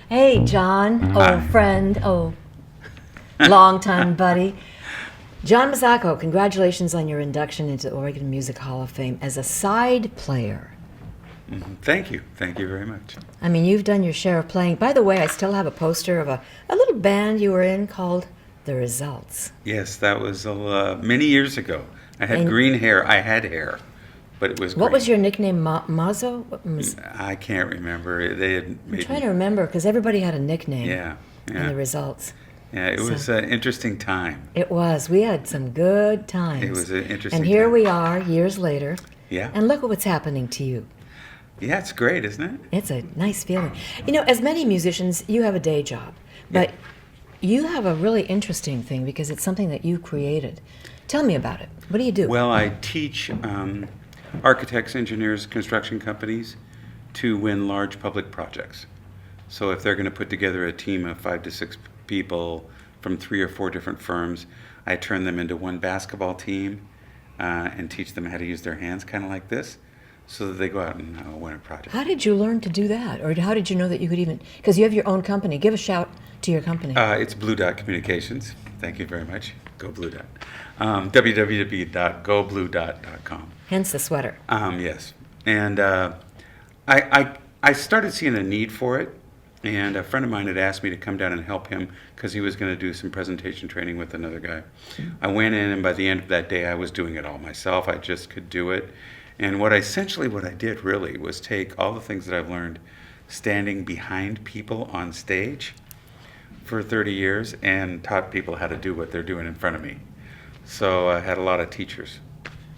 Hey, John, Hi. old friend, longtime buddy. John Mazzocco, congratulations on your induction into the Oregon Music Hall of Fame as a side player. Thank you. Thank you very much. I mean, you've done your share of playing. By the way, I still have a poster of a little band you were in called The Results. Yes, that was many years ago. I had And green hair. I had hair, but it was what green. was your nickname, Mazzo? I can't remember. They had I'm made trying me. to remember because everybody had a nickname Yeah, in yeah, The Results. yeah. It So was an interesting time. it was. We had some good It times. was an And interesting here time. we are years later. Yeah, And look at what's happening to you. yeah. It's great, isn't it? It's a nice feeling. You know, as many musicians, you have a day job, Yeah. but you have a really interesting thing because it's something that you created. Tell me about it. What do you do? Well, I teach architects, engineers, construction companies to win large public projects. So if they're going to put together a team of 5 to 6 people from 3 or 4 different firms, I turn them into one basketball team and teach them how to use their hands, kind of like this, so that they go out and win a project. How did you learn to do that? Or how did you know that you could even, because you have your own company. Give a shout to your company. It's Blue Dot Communications. Thank you very much. Go Blue Dot. www.gobluedot.com. Hence the sweater. Yes. And I started seeing a need for it, and a friend of mine had asked me to come down and help him because he was going to do some presentation training with another guy. I went in, and by the end of that day, I was doing it all myself. I just could do it. And what I did really was take all the things that I've learned standing behind people on stage for 30 years and taught people how to do what they're doing in front of me. So I had a lot of teachers.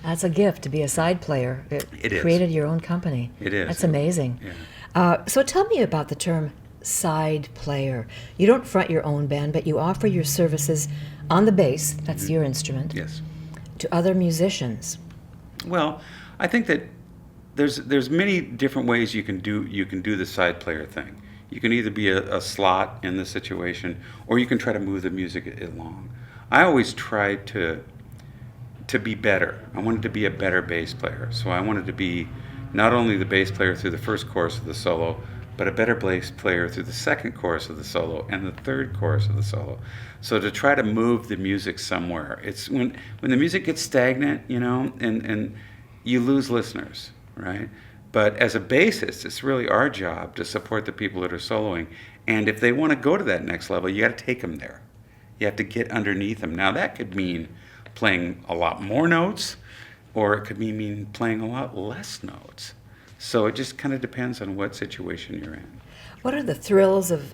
That's a gift to be a side player. It is. Created your own company. It is. That's amazing. Yeah. So tell me about the term side player. You don't front your own band, but you offer your services on the bass, that's your instrument, Yes. to other musicians. Well, I think that there's many different ways you can do the side player thing. You can either be a slot in the situation, or you can try to move the music along. I always tried to be better. I wanted to be a better bass player. So I wanted to be not only the bass player through the first chorus of the solo, but a better bass player through the second chorus of the solo and the third chorus of the solo. So to try to move the music somewhere. It's when the music gets stagnant, and you lose listeners, right? But as a bassist, it's really our job to support the people that are soloing. And if they want to go to that next level, you got to take them there. You have to get underneath them. Now that could mean playing a lot more notes, or it could mean playing a lot less notes. So it just kind of depends on what situation you're in. What are the thrills of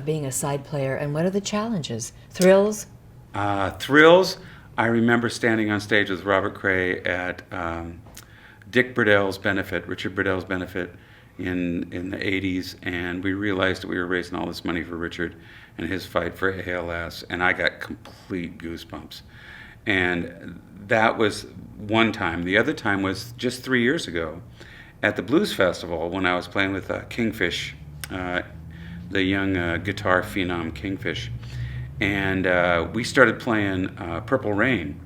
being a side player, and what are the challenges? Thrills? Thrills, I remember standing on stage with Robert Cray at Richard Burdell's benefit in the 80s, and we realized that we were raising all this money for Richard and his fight for ALS, and I got complete goosebumps. And that was one time. The other time was just 3 years ago at the Blues Festival when I was playing with Kingfish, the young guitar phenom Kingfish. And we started playing Purple Rain,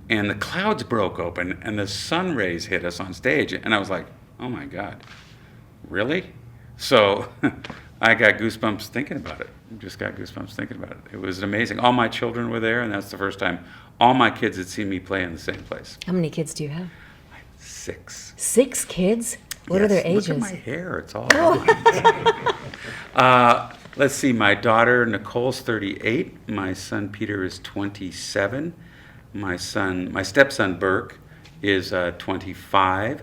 and the clouds broke open and the sun rays hit us on stage. And I was like, oh my God, really? So I got goosebumps thinking about it. Just got goosebumps thinking about it. It was amazing. All my children were there, and that's the first time all my kids had seen me play in the same place. How many kids do you have? 6. 6 kids? What are their Yes, ages? Look at my hair. It's all Oh. Let's see. My daughter Nicole's 38. My son Peter is 27. My stepson Burke is 25.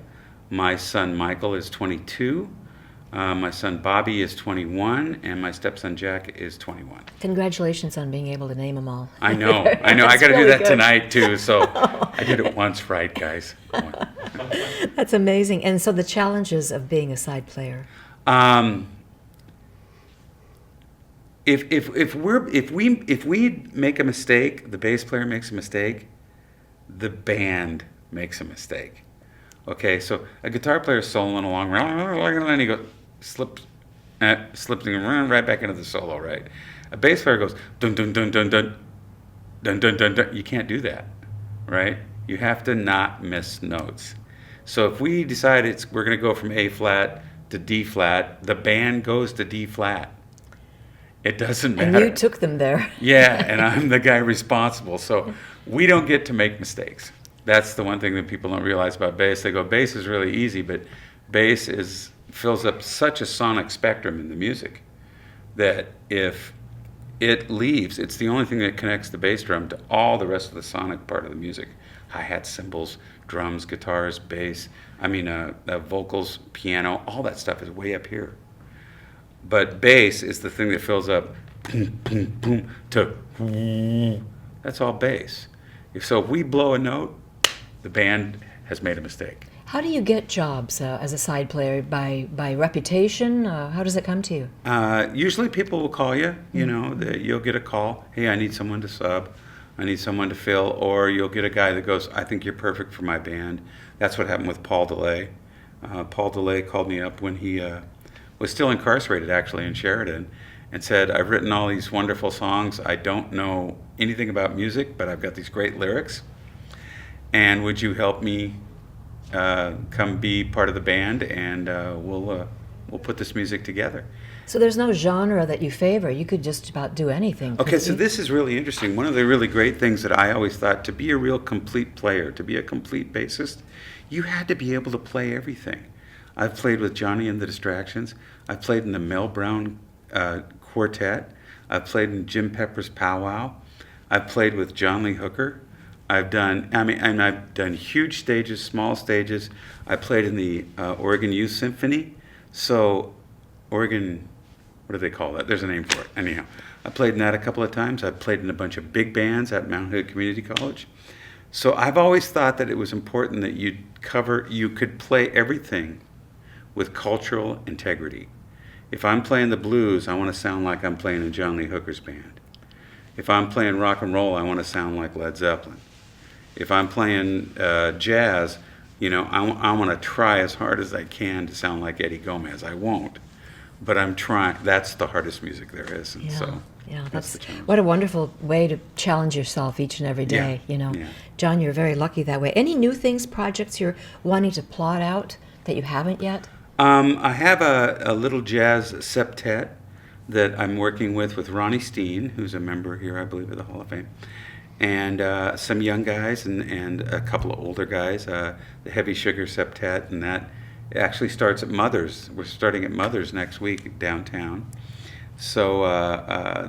My son Michael is 22. My son Bobby is 21, and my stepson Jack is 21. Congratulations on being able to name them all. I know. I That's got to do really that good. tonight too. So I did it once, right, guys? That's amazing. And so the challenges of being a side player. If we make a mistake, the bass player makes a mistake, the band makes a mistake. Okay, so a guitar player is soloing along, and he goes slips right back into the solo, right? A bass player goes dun dun dun dun dun dun dun dun dun. You can't do that, right? You have to not miss notes. So if we decide we're going to go from A flat to D flat, the band goes to D flat. It doesn't And matter. you took them there. Yeah, and I'm the guy responsible. So we don't get to make mistakes. That's the one thing that people don't realize about bass. They go, bass is really easy, but bass fills up such a sonic spectrum in the music that if it leaves, it's the only thing that connects the bass drum to all the rest of the sonic part of the music. Hi-hats, cymbals, drums, guitars, bass, vocals, piano, all that stuff is way up here. But bass is the thing that fills up boom, boom, boom, to that's all bass. If we blow a note, the band has made a mistake. How do you get jobs as a side player? By reputation? How does it come to you? Usually people will call you, you'll get a call. Hey, I need someone to sub. I need someone to fill. Or you'll get a guy that goes, I think you're perfect for my band. That's what happened with Paul DeLay. Paul DeLay called me up when he was still incarcerated, actually, in Sheridan, and said, I've written all these wonderful songs. I don't know anything about music, but I've got these great lyrics. And would you help me come be part of the band, and we'll put this music together. So there's no genre that you favor. You could just about do anything. Okay, so this is really interesting. One of the really great things that I always thought, to be a real complete player, to be a complete bassist, you had to be able to play everything. I've played with Johnny and the Distractions. I've played in the Mel Brown Quartet. I've played in Jim Pepper's Powwow. I've played with John Lee Hooker. I've done huge stages, small stages. I played in the Oregon Youth Symphony. So, Oregon, what do they call that? There's a name for it. Anyhow, I played in that a couple of times. I've played in a bunch of big bands at Mount Hood Community College. So I've always thought that it was important that you could play everything with cultural integrity. If I'm playing the blues, I want to sound like I'm playing in John Lee Hooker's band. If I'm playing rock and roll, I want to sound like Led Zeppelin. If I'm playing jazz, I want to try as hard as I can to sound like Eddie Gomez. I won't, but I'm trying. That's the hardest music there is, and that's the challenge. What a wonderful way to challenge yourself each and every day. Yeah. John, you're very lucky that way. Any new projects you're wanting to plot out that you haven't yet? I have a little jazz septet that I'm working with Ronnie Steen, who's a member here, I believe, of the Hall of Fame, and some young guys and a couple of older guys, the Heavy Sugar Septet, and that actually starts at Mother's. We're starting at Mother's next week downtown. So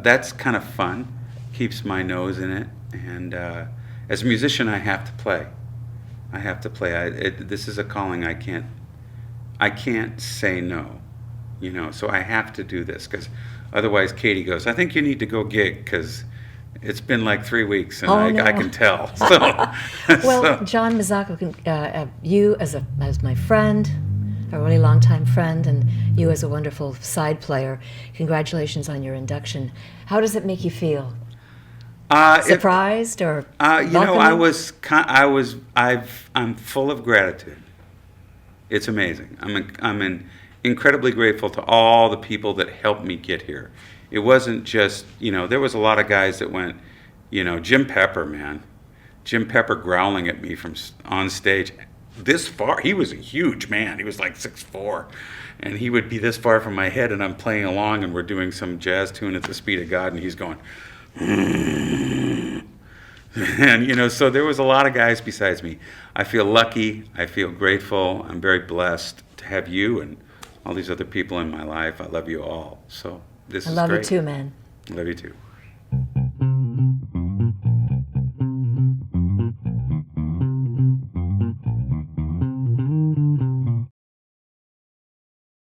that's kind of fun, keeps my nose in it, and as a musician, I have to play. This is a calling I can't say no, so I have to do this, because otherwise Katie goes, I think you need to go gig, because it's been like 3 weeks, and I can tell. So, well, John Mazzocco, you as my friend, a really long-time friend, and you as a wonderful side player, congratulations on your induction. How does it make you feel? Surprised or welcoming? I'm full of gratitude. It's amazing. I'm incredibly grateful to all the people that helped me get here. It wasn't just, there was a lot of guys that went, Jim Pepper, man. Jim Pepper growling at me from on stage this far. He was a huge man. He was like 6'4", and he would be this far from my head, and I'm playing along, and we're doing some jazz tune at the speed of God, and he's going, and so there was a lot of guys besides me. I feel lucky. I feel grateful. I'm very blessed to have you and all these other people in my life. I love you all. So this is great. I love you too, man. I love you too.